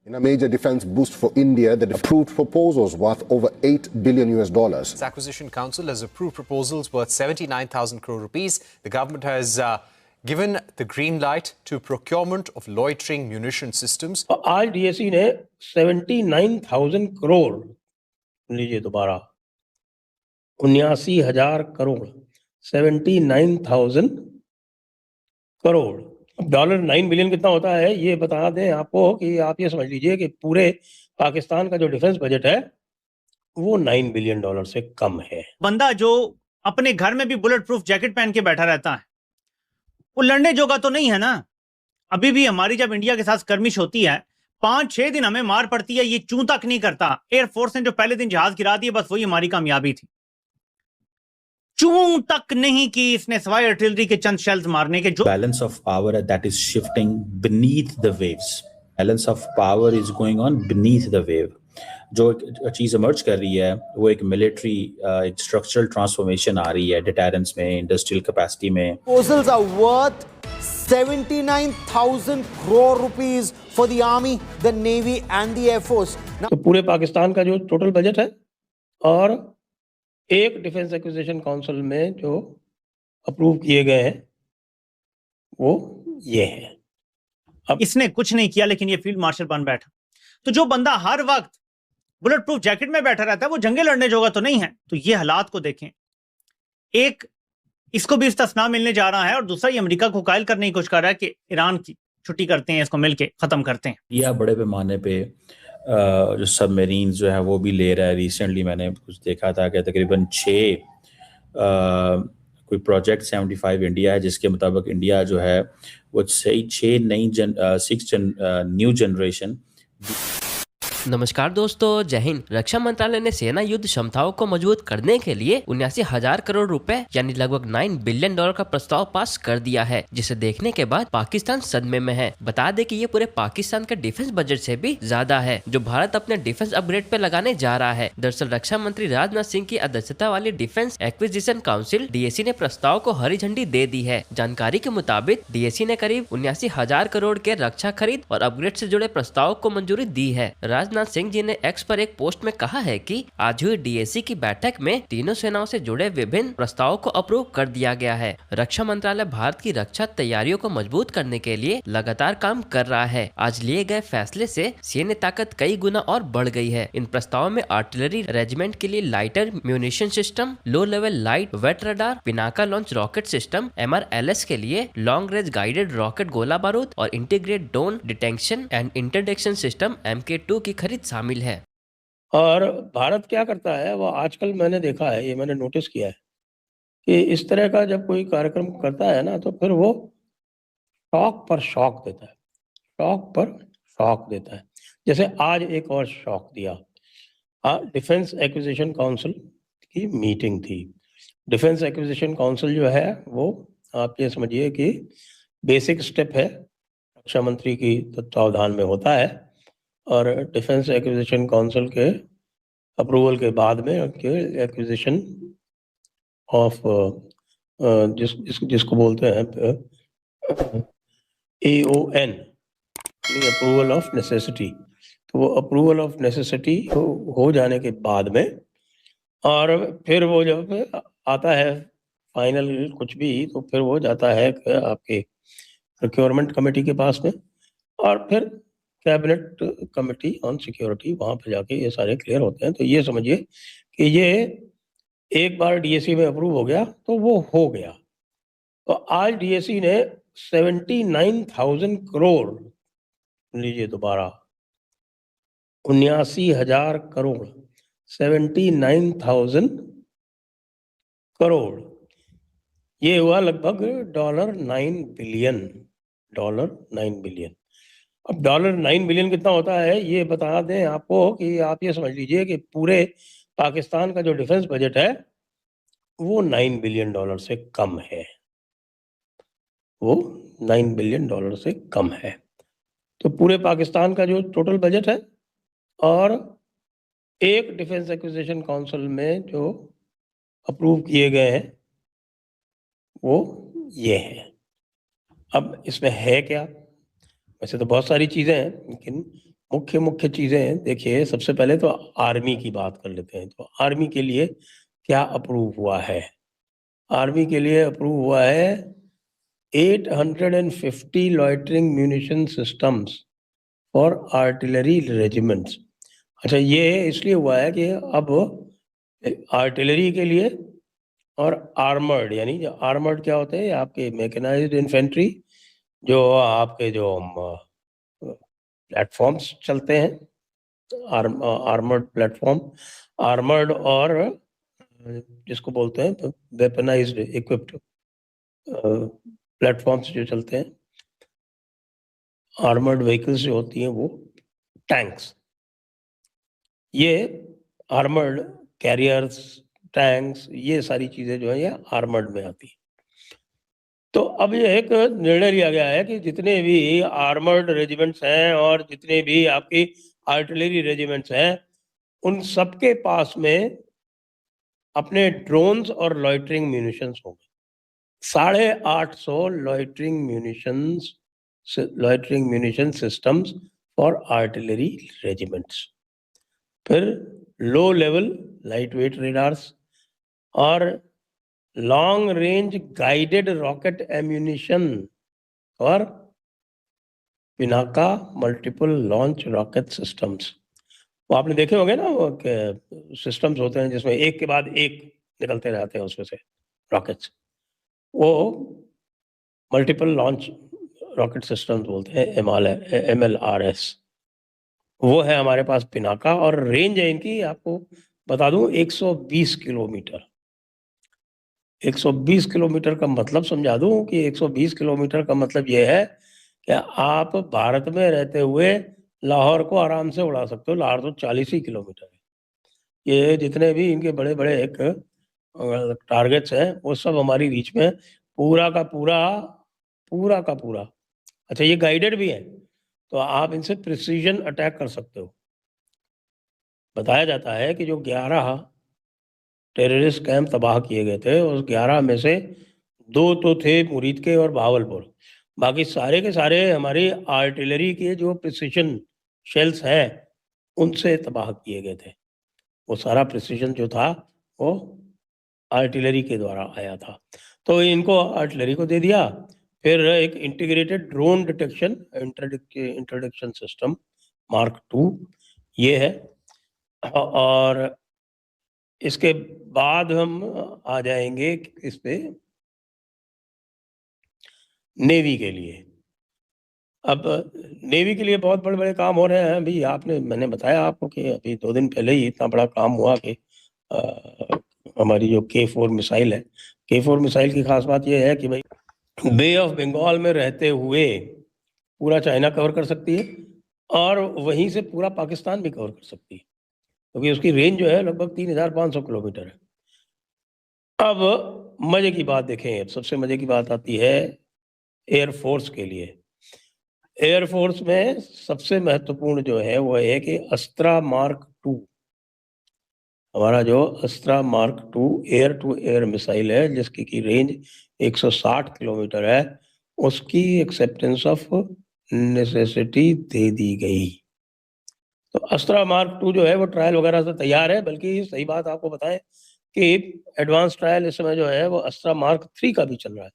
In a major defense boost for India, the approved proposals worth over $8 billion. Its Acquisition Council has approved proposals worth 79,000 crore rupees. The government has given the green light to procurement of loitering munition systems. आज DSC ने 79,000 करोड़, लीजिए दोबारा 79,000 crore, 79,000 crore. Dollar 9 billion कितना होता है ये बता दें आपको कि आप ये समझ लीजिए कि पूरे पाकिस्तान का जो डिफेंस बजट है वो 9 बिलियन डॉलर से कम है। बंदा जो अपने घर में भी बुलेट प्रूफ जैकेट पहन के बैठा रहता है वो लड़ने जोगा तो नहीं है ना। अभी भी हमारी जब इंडिया के साथ skirmish होती है 5-6 दिन हमें मार पड़ती है, ये चूं तक नहीं करता। एयरफोर्स ने जो पहले दिन जहाज गिरा दिए बस वही हमारी कामयाबी थी। चूं तक नहीं कि इसने सवाई आर्टिलरी के चंद शेल्स मारने के। जो balance of power that is shifting beneath the waves, balance of power is going on beneath the wave. जो एक चीज इमर्ज कर रही है वो एक मिलिट्री एक स्ट्रक्चरल ट्रांसफॉर्मेशन आ रही है डिटेरेंस में, इंडस्ट्रियल कैपेसिटी में। Proposals are worth 79,000 crore rupees for the army, the navy and the air force. तो पूरे पाकिस्तान का जो टोटल बजट है और एक डिफेंस एक्विजिशन काउंसिल में जो अप्रूव किए गए हैं वो ये है। अब इसने कुछ नहीं किया लेकिन ये फील्ड मार्शल बन बैठा। तो जो बंदा हर वक्त बुलेट प्रूफ जैकेट में बैठा रहता है वो जंगे लड़ने जोगा तो नहीं है। तो ये हालात को देखें, एक इसको भी इस्तिस्ना मिलने जा रहा है और दूसरा ये अमेरिका को कायल करने की कोशिश कर रहा है कि ईरान की छुट्टी करते हैं, इसको मिलके खत्म करते हैं। यह बड़े पैमाने पे जो सबमरीन जो है वो भी ले रहा है। रिसेंटली मैंने कुछ देखा था कि तकरीबन 6 कोई प्रोजेक्ट 75 इंडिया है जिसके मुताबिक इंडिया जो है वो 6 न्यू जनरेशन। नमस्कार दोस्तों, जय हिंद। रक्षा मंत्रालय ने सेना युद्ध क्षमताओं को मजबूत करने के लिए 79,000 करोड़ रुपए यानी लगभग 9 बिलियन डॉलर का प्रस्ताव पास कर दिया है, जिसे देखने के बाद पाकिस्तान सदमे में है। बता दें कि ये पूरे पाकिस्तान के डिफेंस बजट से भी ज्यादा है जो भारत अपने डिफेंस अपग्रेड पे लगाने जा रहा है। दरअसल रक्षा मंत्री राजनाथ सिंह की अध्यक्षता वाली डिफेंस एक्विजिशन काउंसिल डीएसी ने प्रस्ताव को हरी झंडी दे दी है। जानकारी के मुताबिक डीएसी ने करीब 79,000 करोड़ के रक्षा खरीद और अपग्रेड से जुड़े प्रस्ताव को मंजूरी दी है। राजनाथ सिंह जी ने एक्स पर एक पोस्ट में कहा है कि आज हुई डीएसी की बैठक में तीनों सेनाओं से जुड़े विभिन्न प्रस्तावों को अप्रूव कर दिया गया है। रक्षा मंत्रालय भारत की रक्षा तैयारियों को मजबूत करने के लिए लगातार काम कर रहा है। आज लिए गए फैसले से सैन्य ताकत कई गुना और बढ़ गई है। इन प्रस्तावों में आर्टिलरी रेजिमेंट के लिए लाइटर म्यूनिशन सिस्टम, लो level light wait radar, Pinaka launch rocket system, MRLS के लिए लॉन्ग रेंज गाइडेड रॉकेट गोला बारूद और integrated drone detection and interdiction system MK2 की खरीद शामिल है। और भारत क्या करता है वो आजकल मैंने देखा है, ये मैंने नोटिस किया है कि इस तरह का जब कोई कार्यक्रम करता है ना तो फिर वो शौक पर शौक देता है, शौक पर शौक देता है। जैसे आज एक और शौक दिया, डिफेंस एक्विजिशन काउंसिल की मीटिंग थी। डिफेंस एक्विजिशन काउंसिल जो है वो आप ये समझिए कि बेसिक स्टेप है, रक्षा मंत्री की तत्वावधान में होता है और डिफेंस एक्विजिशन काउंसिल के अप्रूवल के बाद में उनके एक्विजिशन ऑफ जिसको बोलते हैं AON, अप्रूवल ऑफ नेसेसिटी। तो वो अप्रूवल ऑफ नेसेसिटी हो जाने के बाद में और फिर वो जब आता है फाइनल कुछ भी तो फिर वो जाता है आपके प्रोक्योरमेंट कमेटी के पास में और फिर कैबिनेट कमेटी ऑन सिक्योरिटी, वहां पर जाके ये सारे क्लियर होते हैं। तो ये समझिए कि ये एक बार डीएसी में अप्रूव हो गया तो वो हो गया। तो आज डीएसी ने 79,000 करोड़, लीजिए दोबारा 79,000 करोड़, 79,000 करोड़, ये हुआ लगभग $9 बिलियन, $9 बिलियन। अब $9 बिलियन कितना होता है ये बता दें आपको कि आप ये समझ लीजिए कि पूरे पाकिस्तान का जो डिफेंस बजट है वो $9 बिलियन से कम है, वो $9 बिलियन से कम है। तो पूरे पाकिस्तान का जो टोटल बजट है और एक डिफेंस एक्विजिशन काउंसिल में जो अप्रूव किए गए हैं वो ये है। अब इसमें है क्या, वैसे तो बहुत सारी चीज़ें हैं लेकिन मुख्य मुख्य चीजें देखिए, सबसे पहले तो आर्मी की बात कर लेते हैं। तो आर्मी के लिए क्या अप्रूव हुआ है? आर्मी के लिए अप्रूव हुआ है 850 loitering munition systems for artillery regiments. अच्छा, ये इसलिए हुआ है कि अब आर्टिलरी के लिए और आर्मर्ड, यानी जो आर्मर्ड क्या होते हैं, आपके मैकेनाइज्ड इन्फेंट्री, जो आपके जो प्लेटफॉर्म्स चलते हैं, आर्मर्ड प्लेटफॉर्म, आर्मर्ड और जिसको बोलते हैं वेपनाइज्ड इक्विप्ड प्लेटफॉर्म्स जो चलते हैं, आर्मर्ड व्हीकल्स जो होती हैं, वो टैंक्स, ये आर्मर्ड कैरियर्स, टैंक्स, ये सारी चीजें जो है ये आर्मर्ड में आती है। तो अब ये एक निर्णय लिया गया है कि जितने भी आर्मर्ड रेजिमेंट्स हैं और जितने भी आपकी आर्टिलरी रेजिमेंट्स हैं, उन सबके पास में अपने ड्रोन्स और लॉइटरिंग म्यूनिशंस होंगे। 850 loitering munition systems for artillery regiments. फिर low level light weight radars और long range guided rocket ammunition और Pinaka multiple launch rocket systems. वो आपने देखे होंगे ना, वो सिस्टम्स होते हैं जिसमें एक के बाद एक निकलते रहते हैं उसमें से रॉकेट्स, वो मल्टीपल लॉन्च रॉकेट सिस्टम्स बोलते हैं, MLRS। वो है हमारे पास पिनाका, और रेंज है इनकी, आपको बता दूं, 120 किलोमीटर। 120 किलोमीटर का मतलब समझा दूं कि 120 किलोमीटर का मतलब ये है कि आप भारत में रहते हुए लाहौर को आराम से उड़ा सकते हो। लाहौर तो 40 ही किलोमीटर है। ये जितने भी इनके बड़े बड़े एक टारगेट्स हैं, वो सब हमारी रीच में, पूरा का पूरा। अच्छा, ये गाइडेड भी है, तो आप इनसे प्रिसीजन अटैक कर सकते हो। बताया जाता है कि जो 11 टेररिस्ट कैंप तबाह किए गए थे, उस 11 में से 2 तो थे मुरीद के और भावलपुर, बाकी सारे के सारे हमारी आर्टिलरी के जो प्रिसीजन शेल्स हैं, उनसे तबाह किए गए थे। वो सारा प्रिसीजन जो था वो आर्टिलरी के द्वारा आया था। तो इनको आर्टिलरी को दे दिया। फिर एक integrated drone detection interdiction system Mark II ये है। और इसके बाद हम आ जाएंगे इस पे नेवी के लिए। अब नेवी के लिए बहुत बड़े बड़े काम हो रहे हैं। अभी मैंने बताया आपको कि अभी 2 दिन पहले ही इतना बड़ा काम हुआ कि हमारी जो K4 मिसाइल है, K4 मिसाइल की खास बात यह है कि भाई बे ऑफ बंगाल में रहते हुए पूरा चाइना कवर कर सकती है और वहीं से पूरा पाकिस्तान भी कवर कर सकती है, क्योंकि उसकी रेंज जो है लगभग 3500 किलोमीटर है। अब मजे की बात देखें, अब सबसे मजे की बात आती है एयरफोर्स के लिए। एयरफोर्स में सबसे महत्वपूर्ण जो है वो है कि अस्त्रा Mark II, हमारा जो Astra Mark II air to air missile है, जिसकी की रेंज 160 किलोमीटर है, उसकी एक्सेप्टेंस ऑफ नेसेसिटी दे दी गई। तो अस्त्रा Mark II जो है वो ट्रायल वगैरह से तैयार है। बल्कि सही बात आपको बताएं कि एडवांस ट्रायल इस समय जो है वो अस्त्रा Mark III का भी चल रहा है,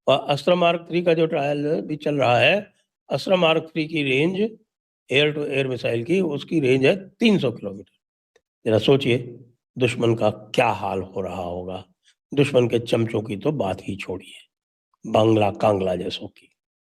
और अस्त्रा Mark III का जो ट्रायल भी चल रहा है, अस्त्रा Mark III की range air to air missile की, उसकी रेंज है 300 किलोमीटर। जरा सोचिए दुश्मन का क्या हाल हो रहा होगा। दुश्मन के चमचों की तो बात ही छोड़िए, बांग्ला कांगला जैसों की।